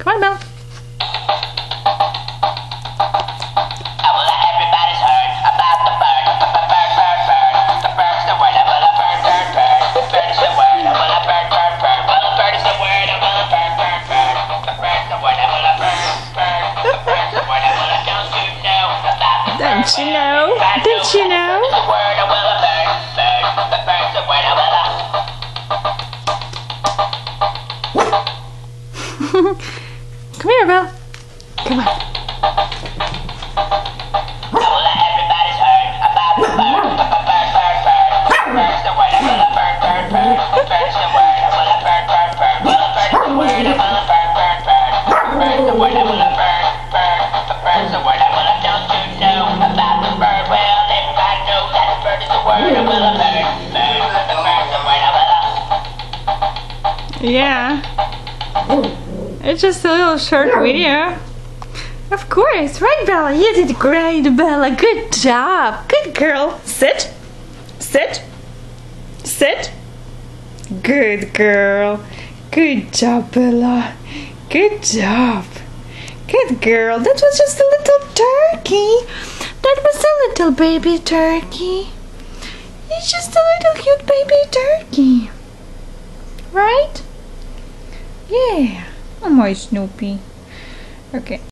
Come on, Bella. Don't you know? Don't you know? Come here, Belle. Come on. Yeah, it's just a little short video. Of course, right, Bella? You did great, Bella. Good job. Good girl. Sit. Sit. Sit. Good girl. Good job, Bella. Good job. Good girl. That was just a little turkey. That was a little baby turkey. It's just a little cute baby turkey. Right? Yeah. Oh, my Snoopy. Okay.